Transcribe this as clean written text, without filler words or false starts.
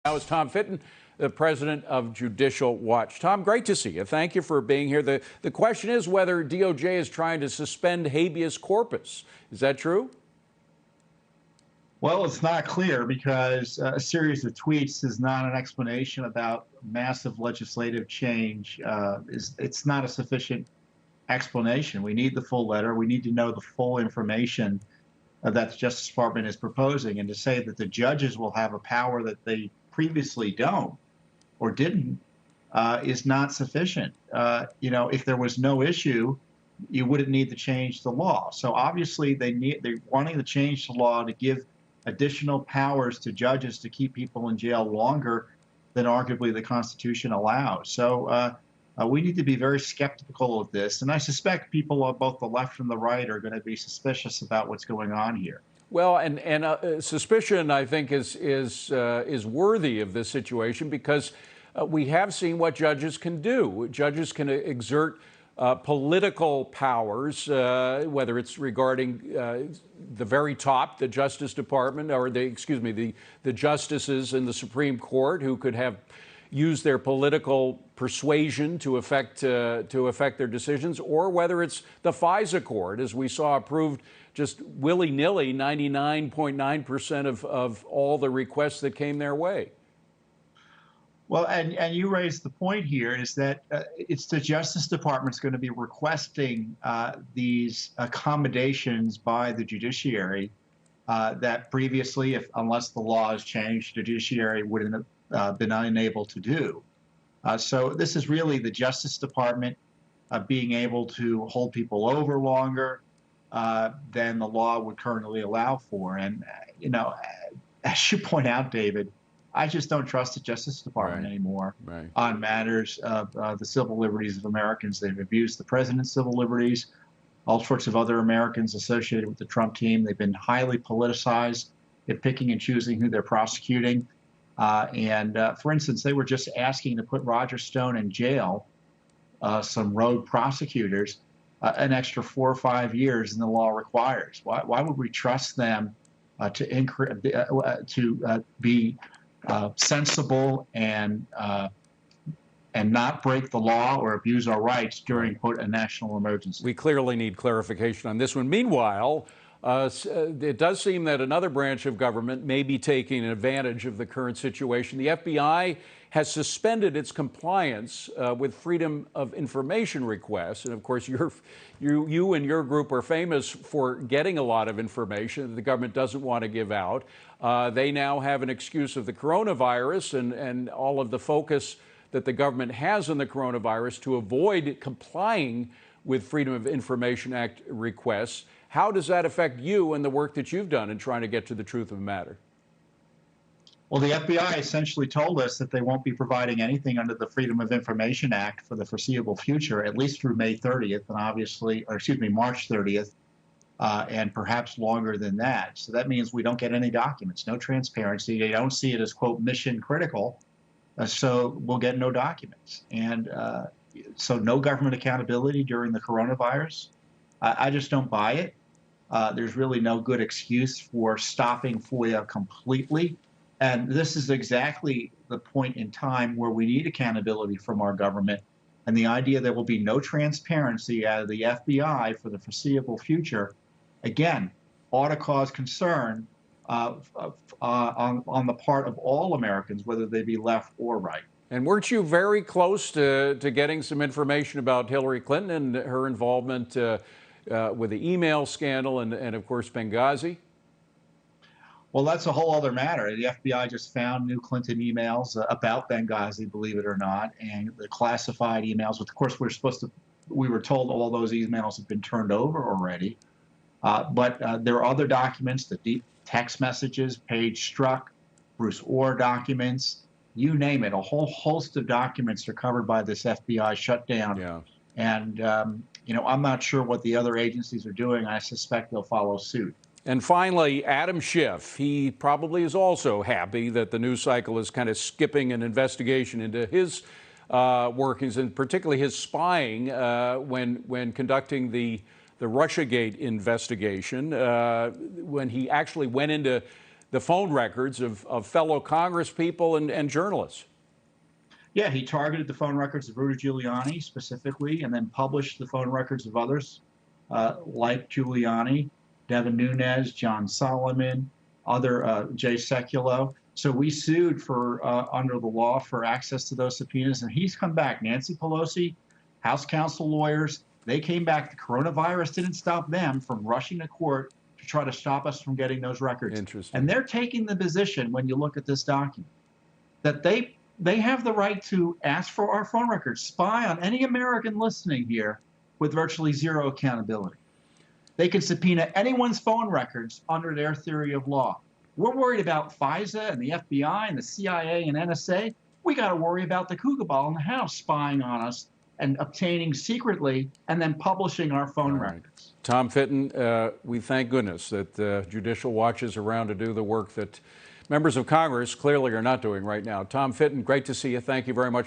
Now is Tom Fitton, the president of Judicial Watch. Tom, great to see you. Thank you for being here. The question is whether DOJ is trying to suspend habeas corpus. Is that true? Well, it's not clear because a series of tweets is not an explanation about massive legislative change. It's not a sufficient explanation. We need the full letter. We need to know the full information that the Justice Department is proposing. And to say that the judges will have a power that they previously don't or didn't is not sufficient. If there was no issue, you wouldn't need to change the law. So obviously they're wanting to change the law to give additional powers to judges to keep people in jail longer than arguably the Constitution allows. So we need to be very skeptical of this. And I suspect people on both the left and the right are going to be suspicious about what's going on here. Well, and suspicion, I think, is worthy of this situation because we have seen what judges can do. Judges can exert political powers, whether it's regarding the very top, the Justice Department, or the justices in the Supreme Court, who could have used their political persuasion to affect their decisions, or whether it's the FISA court, as we saw approved just willy-nilly 99.9% of all the requests that came their way. Well, and you raised the point here is that it's the Justice Department's going to be requesting these accommodations by the judiciary that previously, unless the law has changed, the judiciary wouldn't have been unable to do. So this is really the Justice Department being able to hold people over longer than the law would currently allow for. And, as you point out, David, I just don't trust the Justice Department anymore on matters of the civil liberties of Americans. They've abused the president's civil liberties, all sorts of other Americans associated with the Trump team. They've been highly politicized at picking and choosing who they're prosecuting. For instance, they were just asking to put Roger Stone in jail, some rogue prosecutors, an extra 4 or 5 years than the law requires. Why would we trust them to be sensible and not break the law or abuse our rights during, quote, a national emergency? We clearly need clarification on this one. Meanwhile, it does seem that another branch of government may be taking advantage of the current situation. The FBI has suspended its compliance with Freedom of Information requests. And of course, you and your group are famous for getting a lot of information that the government doesn't want to give out. They now have an excuse of the coronavirus and all of the focus that the government has on the coronavirus to avoid complying with Freedom of Information Act requests. How does that affect you and the work that you've done in trying to get to the truth of the matter? Well, the FBI essentially told us that they won't be providing anything under the Freedom of Information Act for the foreseeable future, at least through May 30th, and March 30th, and perhaps longer than that. So that means we don't get any documents, no transparency. They don't see it as, quote, mission critical, so we'll get no documents. And so no government accountability during the coronavirus. I just don't buy it. There's really no good excuse for stopping FOIA completely. And this is exactly the point in time where we need accountability from our government. And the idea there will be no transparency out of the FBI for the foreseeable future, again, ought to cause concern on the part of all Americans, whether they be left or right. And weren't you very close to getting some information about Hillary Clinton and her involvement with the email scandal and of course, Benghazi? Well, that's a whole other matter. The FBI just found new Clinton emails about Benghazi, believe it or not, and the classified emails. Of course, we were told all those emails have been turned over already. But there are other documents, the deep text messages, page struck, Bruce Orr documents, you name it. A whole host of documents are covered by this FBI shutdown. Yeah. And, I'm not sure what the other agencies are doing. I suspect they'll follow suit. And finally, Adam Schiff, he probably is also happy that the news cycle is kind of skipping an investigation into his workings, and particularly his spying when conducting the Russiagate investigation, when he actually went into the phone records of fellow Congress people and journalists. Yeah, he targeted the phone records of Rudy Giuliani specifically, and then published the phone records of others like Giuliani, Devin Nunes, John Solomon, other Jay Sekulow. So we sued for under the law for access to those subpoenas, and he's come back. Nancy Pelosi, House counsel lawyers, they came back. The coronavirus didn't stop them from rushing to court to try to stop us from getting those records. Interesting. And they're taking the position, when you look at this document, that they have the right to ask for our phone records, spy on any American listening here with virtually zero accountability. They can subpoena anyone's phone records under their theory of law. We're worried about FISA and the FBI and the CIA and NSA. We got to worry about the Kugabal in the House spying on us and obtaining secretly and then publishing our phone records. Tom Fitton, we thank goodness that Judicial Watch is around to do the work that members of Congress clearly are not doing right now. Tom Fitton, great to see you. Thank you very much.